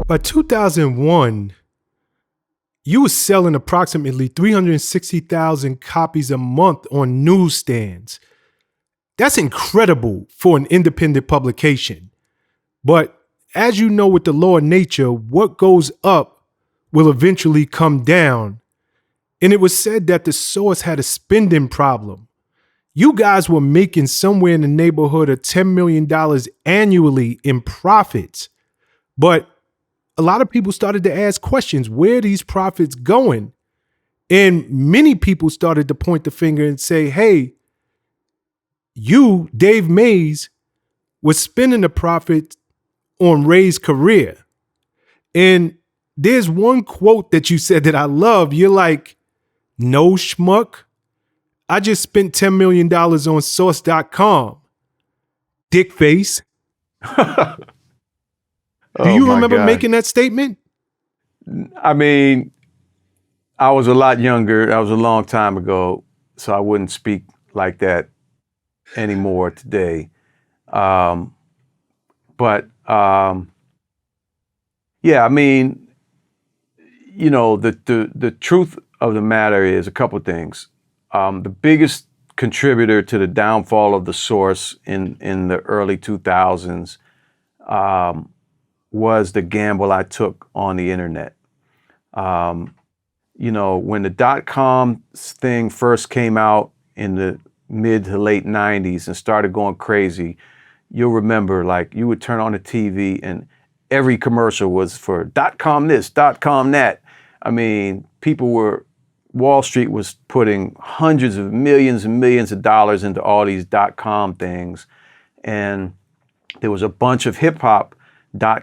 By 2001, you were selling approximately 360,000 copies a month on newsstands. That's incredible for an independent publication. But as you know, with the law of nature, what goes up will eventually come down. And it was said that the source had a spending problem. You guys were making somewhere in the neighborhood of $10 million annually in profits. But a lot of people started to ask questions, where are these profits going? And many people started to point the finger and say, hey, you, Dave Mays, was spending the profit on Ray's career. And there's one quote that you said that I love. You're like, no, schmuck. I just spent $10 million on source.com. Dick face. Do you remember making that statement? I mean, I was a lot younger. That was a long time ago, so I wouldn't speak like that anymore today. Yeah, I mean, you know, the truth of the matter is a couple things. The biggest contributor to the downfall of the source in the early 2000s was the gamble I took on the internet. You know, when the .com thing first came out in the mid to late 90s and started going crazy, you'll remember, like, you would turn on the TV and every commercial was for .com this, .com that. I mean, Wall Street was putting hundreds of millions and millions of dollars into all these .com things. And there was a bunch of hip hop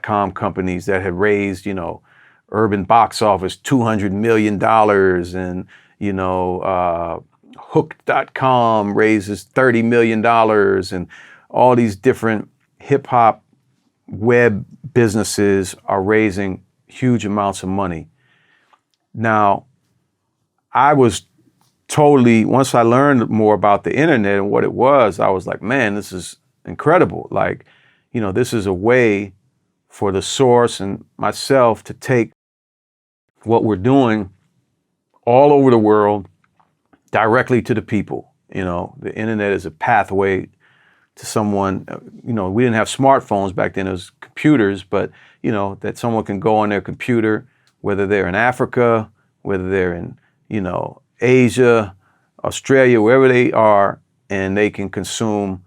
.com companies that had raised, you know, Urban Box Office $200 million, and, you know, Hook.com raises $30 million, and all these different hip hop web businesses are raising huge amounts of money. Now, I was totally, once I learned more about the internet and what it was, I was like, man, this is incredible. Like, you know, this is a way for the source and myself to take what we're doing all over the world directly to the people. You know, the internet is a pathway to someone. You know, we didn't have smartphones back then, it was computers, but, you know, that someone can go on their computer, whether they're in Africa, whether they're in, you know, Asia, Australia, wherever they are, and they can consume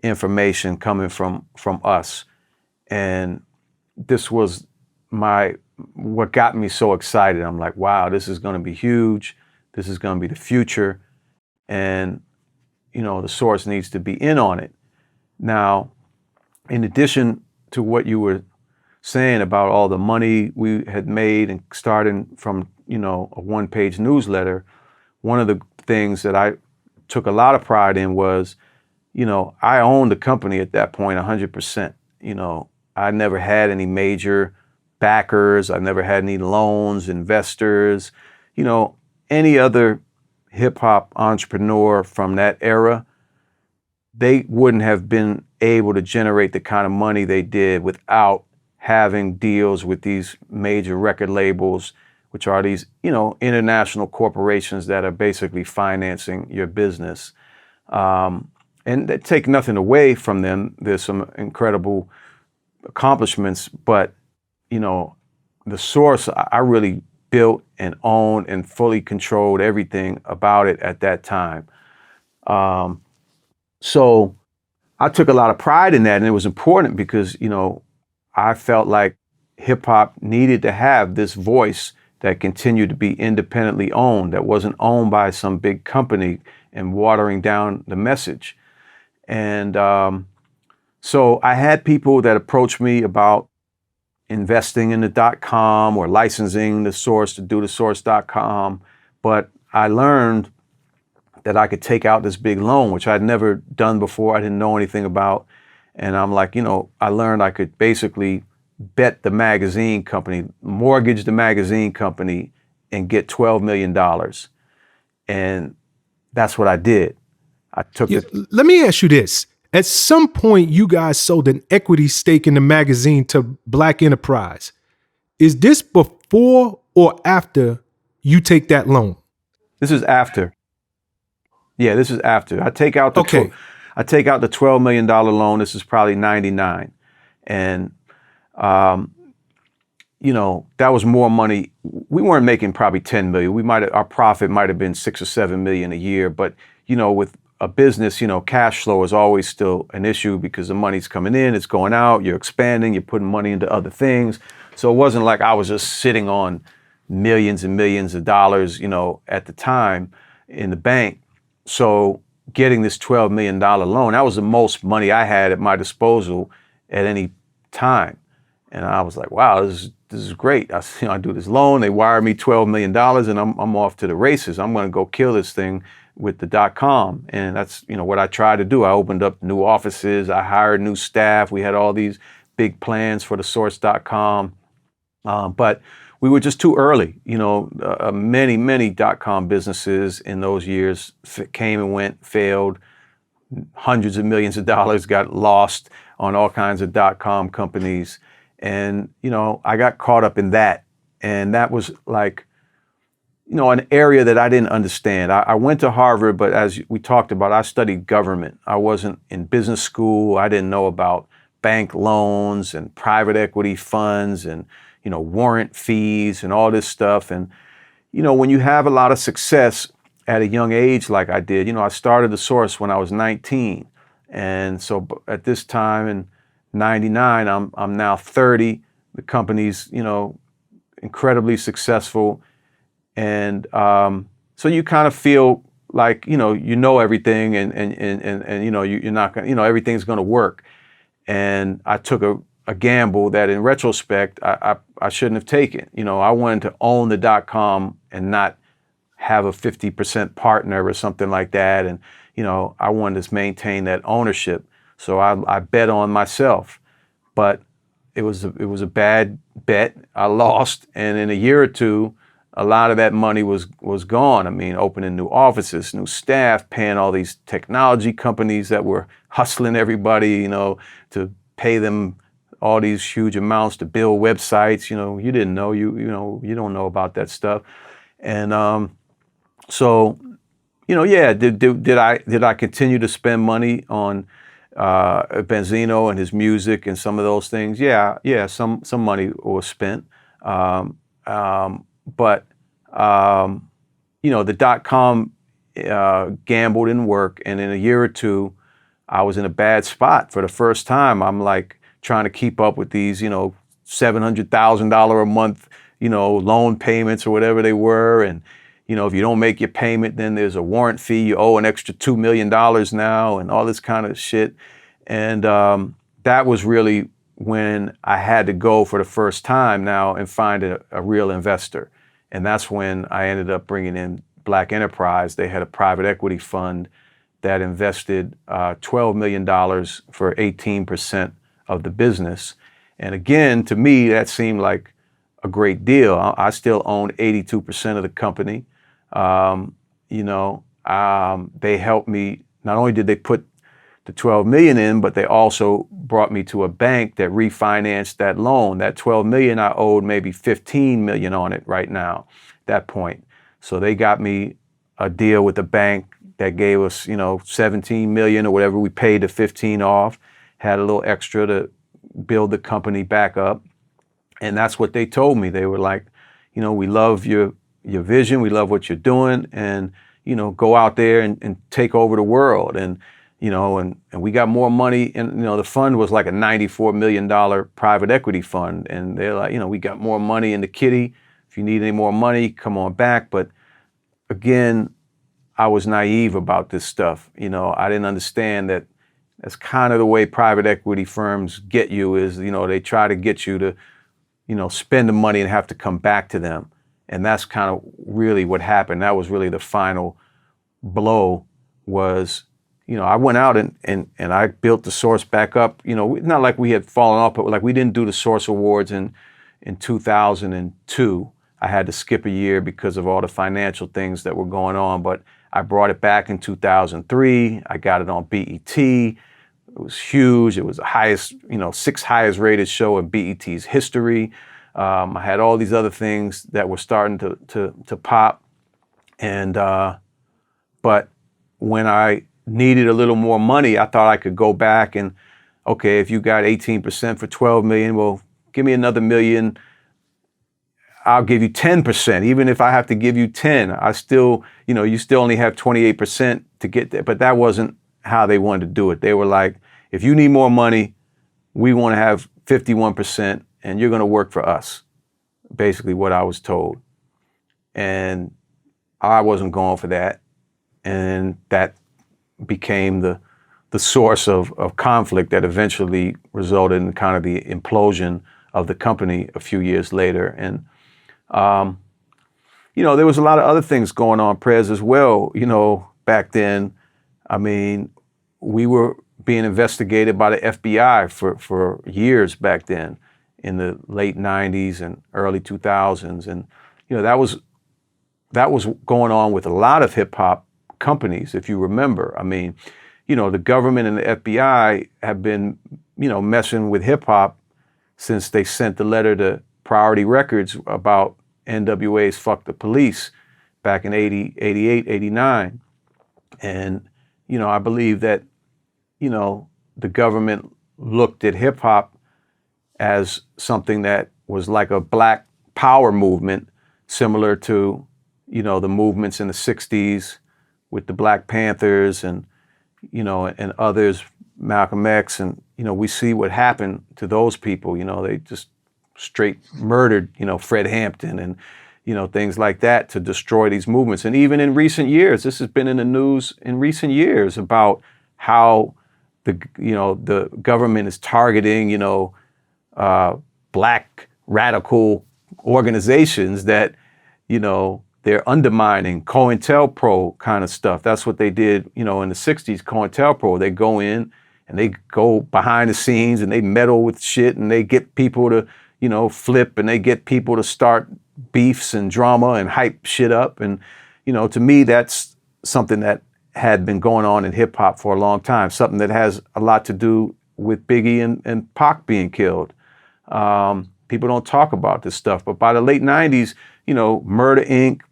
information coming from us. And this was what got me so excited. I'm like, wow, this is going to be huge. This is going to be the future. And, you know, the source needs to be in on it. Now, in addition to what you were saying about all the money we had made and starting from, you know, a one-page newsletter, one of the things that I took a lot of pride in was, you know, I owned the company at that point 100%. You know, I never had any major backers. I never had any loans, investors. You know, any other hip hop entrepreneur from that era, they wouldn't have been able to generate the kind of money they did without having deals with these major record labels, which are these, you know, international corporations that are basically financing your business. And they take nothing away from them. There's some incredible accomplishments, but, you know, the source, I really built and owned and fully controlled everything about it at that time. So I took a lot of pride in that, and it was important because, you know, I felt like hip hop needed to have this voice that continued to be independently owned, that wasn't owned by some big company and watering down the message. And so I had people that approached me about investing in the .com or licensing the source to do the source.com. But I learned that I could take out this big loan, which I'd never done before. I didn't know anything about. And I'm like, you know, I learned I could basically bet the magazine company, mortgage the magazine company, and get $12 million. And that's what I did. I took it. Let me ask you this. At some point, you guys sold an equity stake in the magazine to Black Enterprise. Is this before or after you take that loan? This is after. Yeah, this is after. I take out the Okay. $12 million loan. This is probably 99. And that was more money. We weren't making probably 10 million. Our profit might have been 6 or 7 million a year, but with a business, cash flow is always still an issue because the money's coming in, it's going out, you're expanding, you're putting money into other things. So it wasn't like I was just sitting on millions and millions of dollars, at the time in the bank. So getting this $12 million loan, that was the most money I had at my disposal at any time. And I was like, wow, this is great. I do this loan, they wire me $12 million and I'm off to the races. I'm going to go kill this thing with the .com. And that's, what I tried to do. I opened up new offices. I hired new staff. We had all these big plans for the source.com. But we were just too early. Many .com businesses in those years came and went, failed. Hundreds of millions of dollars got lost on all kinds of .com companies. And, I got caught up in that. And that was like, an area that I didn't understand. I went to Harvard, but as we talked about, I studied government. I wasn't in business school. I didn't know about bank loans and private equity funds and, warrant fees and all this stuff. And, when you have a lot of success at a young age like I did, I started the Source when I was 19. And so at this time in 99, I'm now 30. The company's, incredibly successful. And so you kind of feel like, everything and you're not going to, everything's going to work. And I took a gamble that in retrospect, I shouldn't have taken. I wanted to own the .com and not have a 50% partner or something like that. And, I wanted to maintain that ownership. So I bet on myself, but it was a bad bet. I lost. And in a year or two, a lot of that money was gone. I mean, opening new offices, new staff, paying all these technology companies that were hustling everybody, to pay them all these huge amounts to build websites. You didn't know, you don't know about that stuff. And so, yeah, did I continue to spend money on Benzino and his music and some of those things? Yeah, some money was spent. But the .com gamble didn't work, and in a year or two, I was in a bad spot for the first time. I'm like trying to keep up with these, $700,000 a month, loan payments or whatever they were, and if you don't make your payment, then there's a warrant fee. You owe an extra $2 million now, and all this kind of shit. And that was really when I had to go for the first time now and find a real investor. And that's when I ended up bringing in Black Enterprise. They had a private equity fund that invested $12 million for 18% of the business. And again, to me, that seemed like a great deal. I still owned 82% of the company. They helped me. Not only did they put the 12 million in, but they also brought me to a bank that refinanced that loan. That 12 million, I owed maybe 15 million on it right now, that point. So they got me a deal with the bank that gave us, 17 million or whatever. We paid the 15 off, had a little extra to build the company back up. And that's what they told me. They were like, we love your vision. We love what you're doing, and, go out there and take over the world. And, and we got more money. And, the fund was like a $94 million private equity fund. And they're like, we got more money in the kitty. If you need any more money, come on back. But again, I was naive about this stuff. I didn't understand that that's kind of the way private equity firms get you is, they try to get you to, spend the money and have to come back to them. And that's kind of really what happened. That was really the final blow was, I went out and I built the Source back up. Not like we had fallen off, but like we didn't do the Source Awards in 2002. I had to skip a year because of all the financial things that were going on, but I brought it back in 2003. I got it on BET. It was huge. It was the highest, sixth highest rated show in BET's history. I had all these other things that were starting to pop. And, but when I needed a little more money, I thought I could go back and, okay, if you got 18% for 12 million, well, give me another million. I'll give you 10%. Even if I have to give you 10, I still, you still only have 28% to get there. But that wasn't how they wanted to do it. They were like, if you need more money, we want to have 51% and you're going to work for us. Basically what I was told. And I wasn't going for that. And that became the source of conflict that eventually resulted in kind of the implosion of the company a few years later. And, there was a lot of other things going on, Prez, as well, back then. I mean, we were being investigated by the FBI for years back then in the late 90s and early 2000s. And, that was going on with a lot of hip hop companies, if you remember. I mean, the government and the FBI have been, messing with hip hop since they sent the letter to Priority Records about NWA's Fuck the Police back in 80, 88, 89. And, I believe that, the government looked at hip hop as something that was like a black power movement, similar to, the movements in the 60s with the Black Panthers and, and others, Malcolm X. And, we see what happened to those people. They just straight murdered, Fred Hampton and, things like that to destroy these movements. And even in recent years, this has been in the news in recent years about how the government is targeting, black radical organizations that, they're undermining COINTELPRO kind of stuff. That's what they did, in the 60s, COINTELPRO. They go in and they go behind the scenes and they meddle with shit and they get people to, flip and they get people to start beefs and drama and hype shit up. And, to me, that's something that had been going on in hip hop for a long time, something that has a lot to do with Biggie and Pac being killed. People don't talk about this stuff, but by the late 90s, Murder Inc.,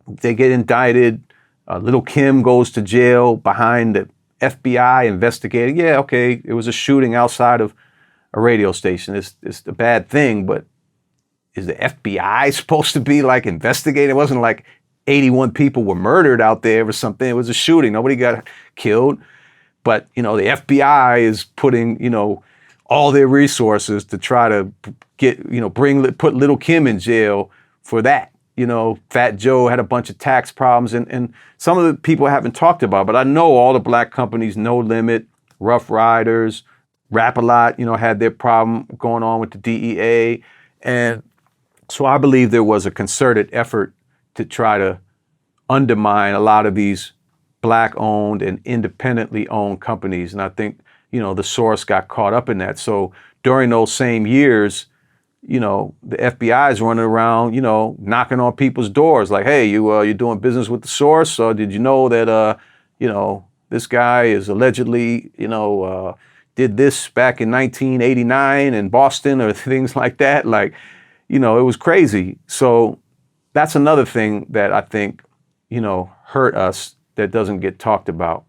they get indicted. Little Kim goes to jail behind the FBI investigating. Yeah, okay, it was a shooting outside of a radio station. It's a bad thing, but is the FBI supposed to be like investigating? It wasn't like 81 people were murdered out there or something. It was a shooting. Nobody got killed. But, the FBI is putting, all their resources to try to get, put Little Kim in jail for that. Fat Joe had a bunch of tax problems and some of the people haven't talked about, but I know all the black companies, No Limit, Rough Riders, Rap-A-Lot, had their problem going on with the DEA. And so I believe there was a concerted effort to try to undermine a lot of these black-owned and independently owned companies. And I think, the source got caught up in that. So during those same years, the FBI is running around, knocking on people's doors like, hey, you're doing business with the source? Or did you know that, this guy is allegedly, did this back in 1989 in Boston or things like that? Like, it was crazy. So that's another thing that I think, hurt us that doesn't get talked about.